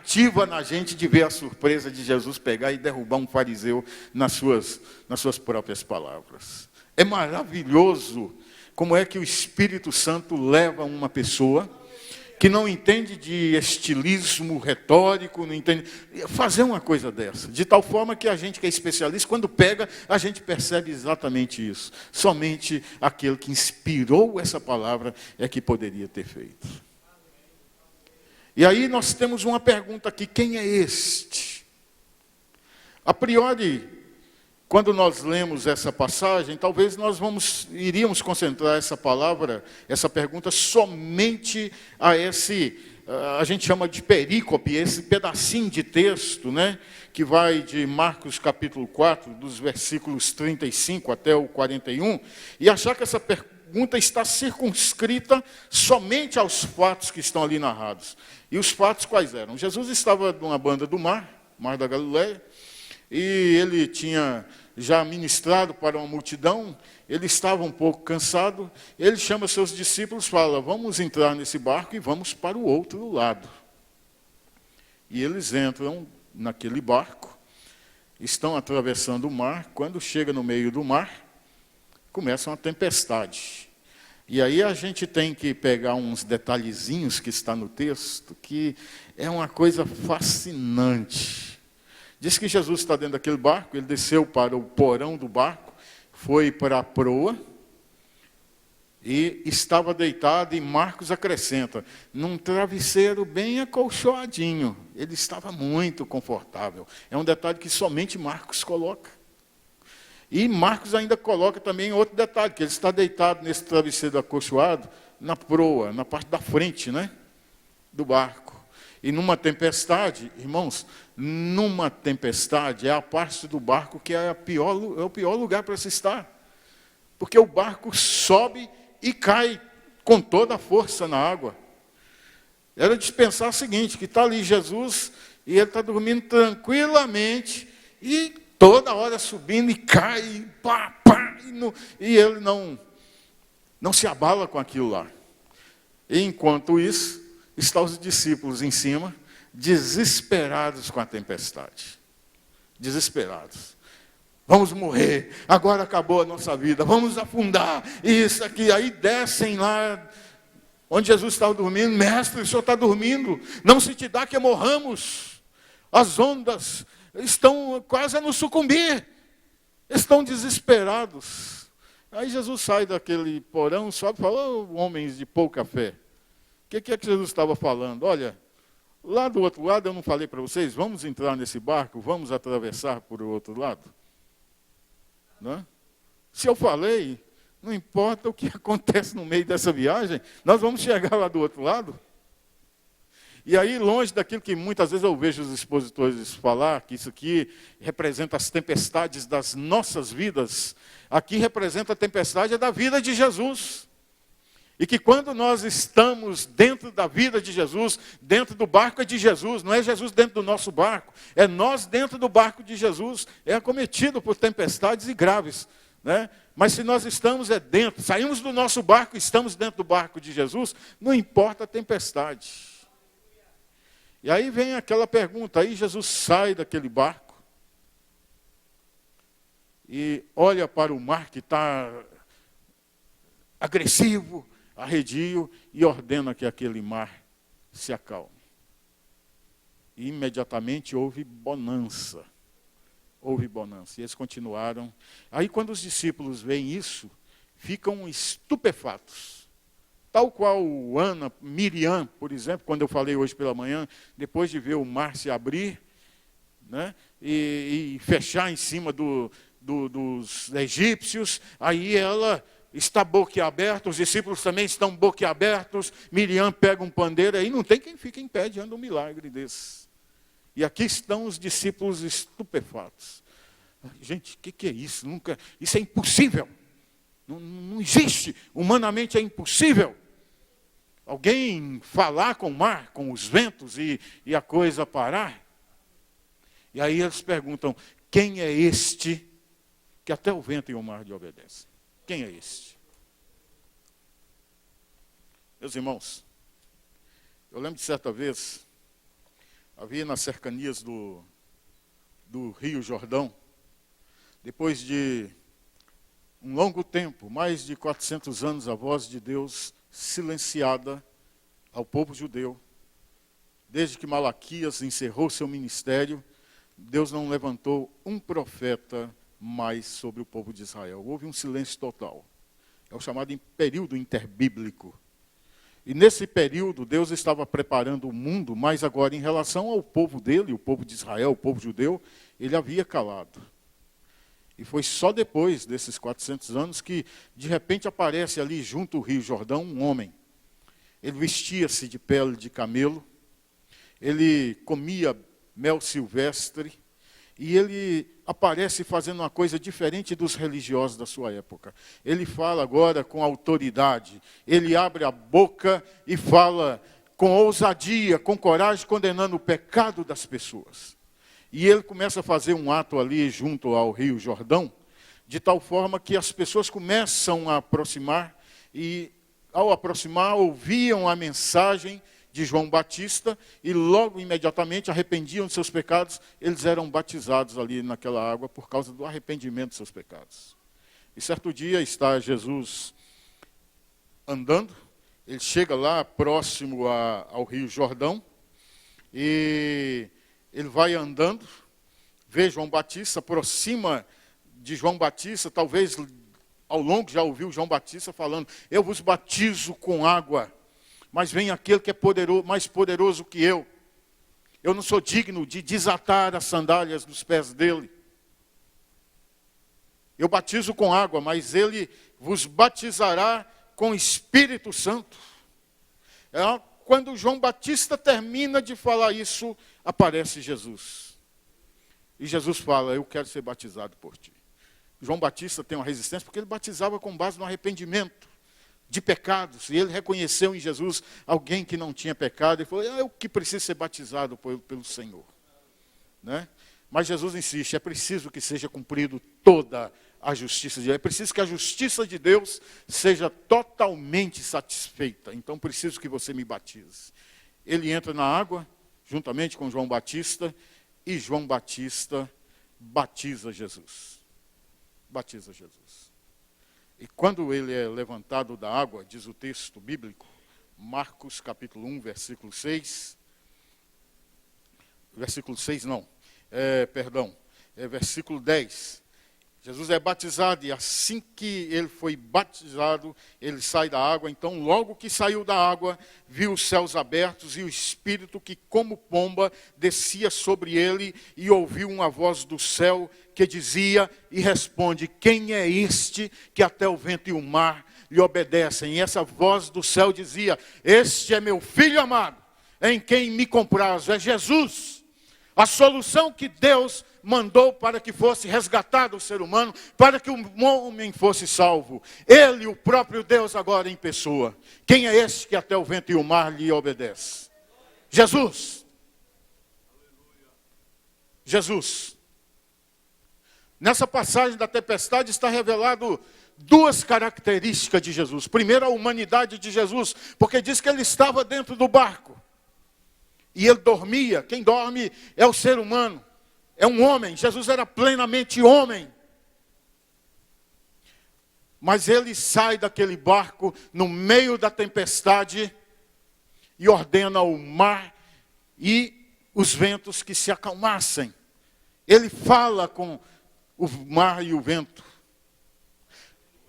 ativa na gente de ver a surpresa de Jesus pegar e derrubar um fariseu nas suas próprias palavras. É maravilhoso como é que o Espírito Santo leva uma pessoa que não entende de estilismo retórico, não entende, fazer uma coisa dessa, de tal forma que a gente que é especialista, quando pega, a gente percebe exatamente isso. Somente aquele que inspirou essa palavra é que poderia ter feito. E aí nós temos uma pergunta aqui: quem é este? A priori, quando nós lemos essa passagem, talvez nós iríamos concentrar essa palavra, essa pergunta, somente a a gente chama de perícope, esse pedacinho de texto, né, que vai de Marcos capítulo 4, dos versículos 35 até o 41, e achar que essa pergunta está circunscrita somente aos fatos que estão ali narrados. E os fatos quais eram? Jesus estava numa banda do mar da Galileia, e ele tinha já ministrado para uma multidão, ele estava um pouco cansado, ele chama seus discípulos e fala: vamos entrar nesse barco e vamos para o outro lado. E eles entram naquele barco, estão atravessando o mar, quando chega no meio do mar, começa uma tempestade. E aí a gente tem que pegar uns detalhezinhos que está no texto, que é uma coisa fascinante. Diz que Jesus está dentro daquele barco, ele desceu para o porão do barco, foi para a proa e estava deitado, e Marcos acrescenta, num travesseiro bem acolchoadinho. Ele estava muito confortável. É um detalhe que somente Marcos coloca. E Marcos ainda coloca também outro detalhe, que ele está deitado nesse travesseiro acolchoado, na proa, na parte da frente, né, do barco. E numa tempestade, irmãos, numa tempestade é a parte do barco que é o pior lugar para se estar. Porque o barco sobe e cai com toda a força na água. Era de pensar o seguinte, que está ali Jesus e ele está dormindo tranquilamente e toda hora subindo e cai, e ele não se abala com aquilo lá. E enquanto isso, estão os discípulos em cima, desesperados com a tempestade. Desesperados. Vamos morrer, agora acabou a nossa vida, vamos afundar, isso aqui. Aí descem lá, onde Jesus estava dormindo: mestre, o senhor está dormindo, não se te dá que morramos. As ondas estão quase a nos sucumbir, estão desesperados. Aí Jesus sai daquele porão, sobe e fala: oh, homens de pouca fé. O que é que Jesus estava falando? Olha, lá do outro lado eu não falei para vocês, vamos entrar nesse barco, vamos atravessar por o outro lado? Não? Se eu falei, não importa o que acontece no meio dessa viagem, nós vamos chegar lá do outro lado. E aí, longe daquilo que muitas vezes eu vejo os expositores falar, que isso aqui representa as tempestades das nossas vidas, aqui representa a tempestade da vida de Jesus. E que quando nós estamos dentro da vida de Jesus, dentro do barco é de Jesus, não é Jesus dentro do nosso barco, é nós dentro do barco de Jesus, é acometido por tempestades e graves, né? Mas se nós estamos dentro, saímos do nosso barco, estamos dentro do barco de Jesus, não importa a tempestade. E aí vem aquela pergunta, aí Jesus sai daquele barco e olha para o mar que está agressivo, arredio, e ordena que aquele mar se acalme. E imediatamente houve bonança. Houve bonança. E eles continuaram. Aí quando os discípulos veem isso, ficam estupefatos. Tal qual Miriam, por exemplo, quando eu falei hoje pela manhã, depois de ver o mar se abrir, né, e fechar em cima dos egípcios, aí ela está boquiaberta, os discípulos também estão boquiabertos, Miriam pega um pandeiro, aí não tem quem fique em pé diante de um milagre desse. E aqui estão os discípulos estupefatos. Gente, o que é isso? Isso é impossível. Não existe, humanamente é impossível. Alguém falar com o mar, com os ventos e a coisa parar. E aí eles perguntam: quem é este que até o vento e o mar lhe obedecem? Quem é este? Meus irmãos, eu lembro de certa vez, havia nas cercanias do Rio Jordão, depois de um longo tempo, mais de 400 anos, a voz de Deus silenciada ao povo judeu. Desde que Malaquias encerrou seu ministério, Deus não levantou um profeta mais sobre o povo de Israel. Houve um silêncio total. É o chamado período interbíblico. E nesse período, Deus estava preparando o mundo, mas agora em relação ao povo dele, o povo de Israel, o povo judeu, ele havia calado. E foi só depois desses 400 anos que, de repente, aparece ali junto ao Rio Jordão um homem. Ele vestia-se de pele de camelo, ele comia mel silvestre, e ele aparece fazendo uma coisa diferente dos religiosos da sua época. Ele fala agora com autoridade, ele abre a boca e fala com ousadia, com coragem, condenando o pecado das pessoas. E ele começa a fazer um ato ali junto ao Rio Jordão, de tal forma que as pessoas começam a aproximar, e ao aproximar ouviam a mensagem de João Batista, e logo, imediatamente, arrependiam de seus pecados, eles eram batizados ali naquela água por causa do arrependimento dos seus pecados. E certo dia está Jesus andando, ele chega lá próximo ao Rio Jordão, e ele vai andando, vê João Batista, aproxima de João Batista, talvez ao longo já ouviu João Batista falando: eu vos batizo com água, mas vem aquele que é poderoso, mais poderoso que eu. Eu não sou digno de desatar as sandálias dos pés dele. Eu batizo com água, mas ele vos batizará com Espírito Santo. Quando João Batista termina de falar isso, aparece Jesus. E Jesus fala: eu quero ser batizado por ti. João Batista tem uma resistência porque ele batizava com base no arrependimento de pecados, e ele reconheceu em Jesus alguém que não tinha pecado, e falou: eu que preciso ser batizado pelo Senhor. Né? Mas Jesus insiste: é preciso que seja cumprido toda a justiça de Deus, é preciso que a justiça de Deus seja totalmente satisfeita, então preciso que você me batize. Ele entra na água, juntamente com João Batista, e João Batista batiza Jesus. Batiza Jesus. E quando ele é levantado da água, diz o texto bíblico, Marcos capítulo 1, versículo 6. Versículo 6 não, versículo 10. Jesus é batizado e assim que ele foi batizado, ele sai da água. Então, logo que saiu da água, viu os céus abertos e o Espírito que, como pomba, descia sobre ele, e ouviu uma voz do céu que dizia e responde: quem é este que até o vento e o mar lhe obedecem? E essa voz do céu dizia: este é meu filho amado, em quem me comprazo. É Jesus, a solução que Deus mandou para que fosse resgatado o ser humano, para que o homem fosse salvo. Ele, o próprio Deus, agora em pessoa. Quem é esse que até o vento e o mar lhe obedece? Jesus. Jesus. Nessa passagem da tempestade está revelado duas características de Jesus. Primeiro, a humanidade de Jesus, porque diz que ele estava dentro do barco. E ele dormia. Quem dorme é o ser humano. É um homem. Jesus era plenamente homem. Mas ele sai daquele barco no meio da tempestade e ordena ao mar e os ventos que se acalmassem. Ele fala com o mar e o vento.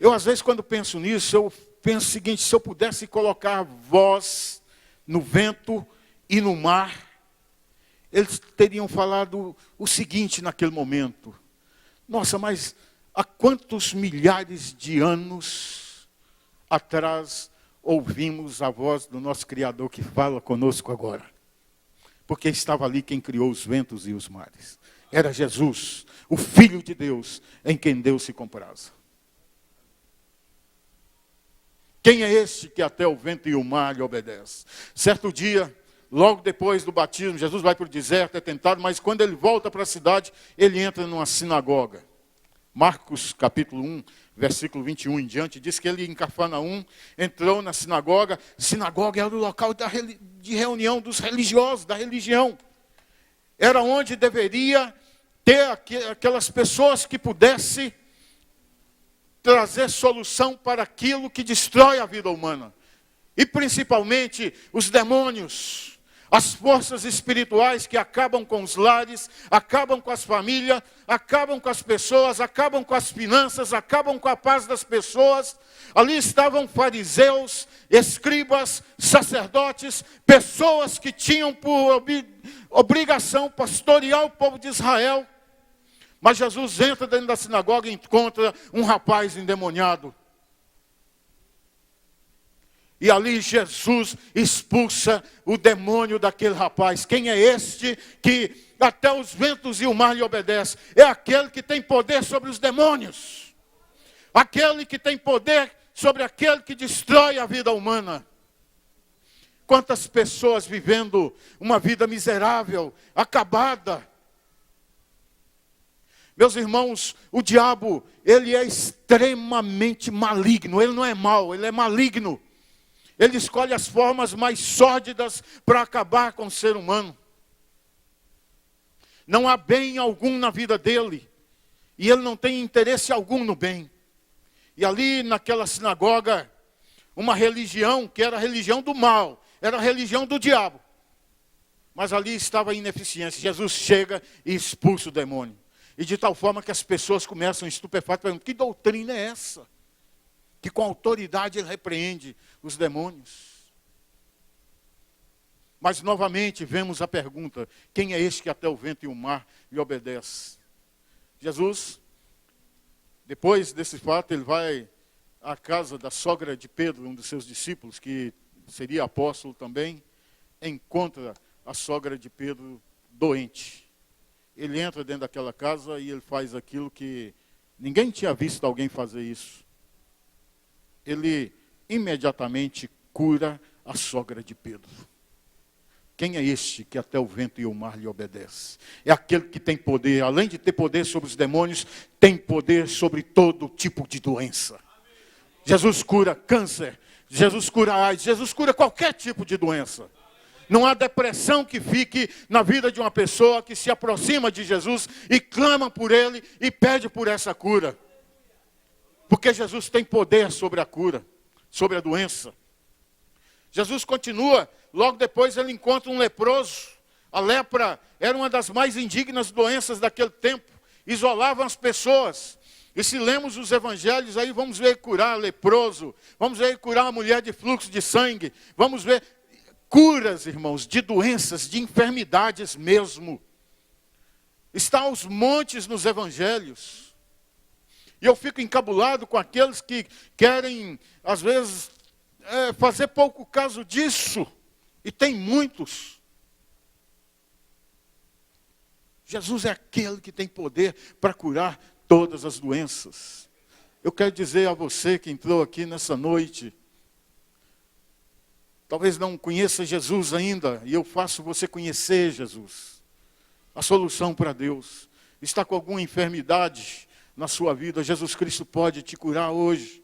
Eu, às vezes, quando penso nisso, eu penso o seguinte: se eu pudesse colocar voz no vento e no mar, eles teriam falado o seguinte naquele momento: nossa, mas há quantos milhares de anos atrás ouvimos a voz do nosso Criador que fala conosco agora? Porque estava ali quem criou os ventos e os mares. Era Jesus, o Filho de Deus, em quem Deus se compraz. Quem é este que até o vento e o mar lhe obedece? Certo dia, logo depois do batismo, Jesus vai para o deserto, é tentado, mas quando ele volta para a cidade, ele entra numa sinagoga. Marcos capítulo 1, versículo 21 em diante, diz que ele em Cafarnaum entrou na sinagoga. Sinagoga era o local de reunião dos religiosos, da religião. era onde deveria ter aquelas pessoas que pudessem trazer solução para aquilo que destrói a vida humana. E principalmente os demônios, as forças espirituais que acabam com os lares, acabam com as famílias, acabam com as pessoas, acabam com as finanças, acabam com a paz das pessoas. Ali estavam fariseus, escribas, sacerdotes, pessoas que tinham por obrigação pastorear o povo de Israel. Mas Jesus entra dentro da sinagoga e encontra um rapaz endemoniado. E ali Jesus expulsa o demônio daquele rapaz. Quem é este que até os ventos e o mar lhe obedecem? É aquele que tem poder sobre os demônios. Aquele que tem poder sobre aquele que destrói a vida humana. Quantas pessoas vivendo uma vida miserável, acabada. Meus irmãos, o diabo, ele é extremamente maligno. Ele não é mau, ele é maligno. Ele escolhe as formas mais sórdidas para acabar com o ser humano. Não há bem algum na vida dele. E ele não tem interesse algum no bem. E ali naquela sinagoga, uma religião que era a religião do mal, era a religião do diabo. Mas ali estava a ineficiência. Jesus chega e expulsa o demônio. E de tal forma que as pessoas começam estupefatas, perguntando, que doutrina é essa? Que com autoridade ele repreende os demônios. Mas novamente vemos a pergunta, quem é este que até o vento e o mar lhe obedece? Jesus, depois desse fato, ele vai à casa da sogra de Pedro, um dos seus discípulos, que seria apóstolo também, encontra a sogra de Pedro doente. Ele entra dentro daquela casa e ele faz aquilo que ninguém tinha visto alguém fazer isso. Ele imediatamente cura a sogra de Pedro. Quem é este que até o vento e o mar lhe obedece? É aquele que tem poder, além de ter poder sobre os demônios, tem poder sobre todo tipo de doença. Jesus cura câncer, Jesus cura AIDS, Jesus cura qualquer tipo de doença. Não há depressão que fique na vida de uma pessoa que se aproxima de Jesus e clama por ele e pede por essa cura. Porque Jesus tem poder sobre a cura, sobre a doença. Jesus continua, logo depois ele encontra um leproso. A lepra era uma das mais indignas doenças daquele tempo. Isolavam as pessoas. E se lemos os evangelhos, aí vamos ver curar leproso. Vamos ver curar uma mulher de fluxo de sangue. Vamos ver curas, irmãos, de doenças, de enfermidades mesmo. Está aos montes nos evangelhos. E eu fico encabulado com aqueles que querem, às vezes, fazer pouco caso disso. E tem muitos. Jesus é aquele que tem poder para curar todas as doenças. Eu quero dizer a você que entrou aqui nessa noite, talvez não conheça Jesus ainda, e eu faço você conhecer Jesus. A solução para Deus. Está com alguma enfermidade na sua vida, Jesus Cristo pode te curar hoje.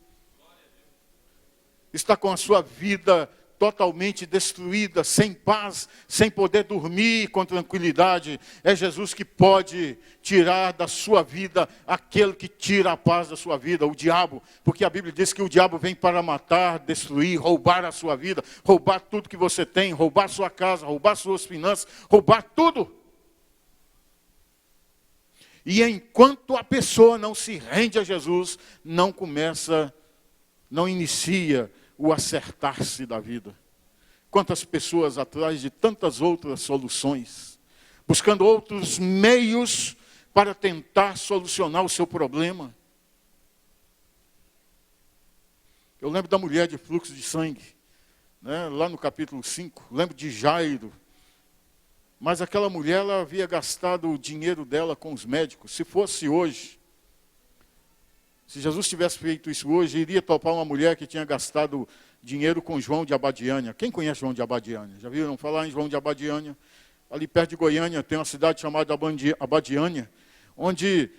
Está com a sua vida totalmente destruída, sem paz, sem poder dormir com tranquilidade. É Jesus que pode tirar da sua vida aquele que tira a paz da sua vida, o diabo. Porque a Bíblia diz que o diabo vem para matar, destruir, roubar a sua vida, roubar tudo que você tem, roubar sua casa, roubar suas finanças, roubar tudo. E enquanto a pessoa não se rende a Jesus, não inicia o acertar-se da vida. Quantas pessoas atrás de tantas outras soluções, buscando outros meios para tentar solucionar o seu problema. Eu lembro da mulher de fluxo de sangue, né, lá no capítulo 5, lembro de Jairo. Mas aquela mulher, ela havia gastado o dinheiro dela com os médicos. Se fosse hoje, se Jesus tivesse feito isso hoje, iria topar uma mulher que tinha gastado dinheiro com João de Abadiânia. Quem conhece João de Abadiânia? Já viram falar em João de Abadiânia? Ali perto de Goiânia tem uma cidade chamada Abadiânia, onde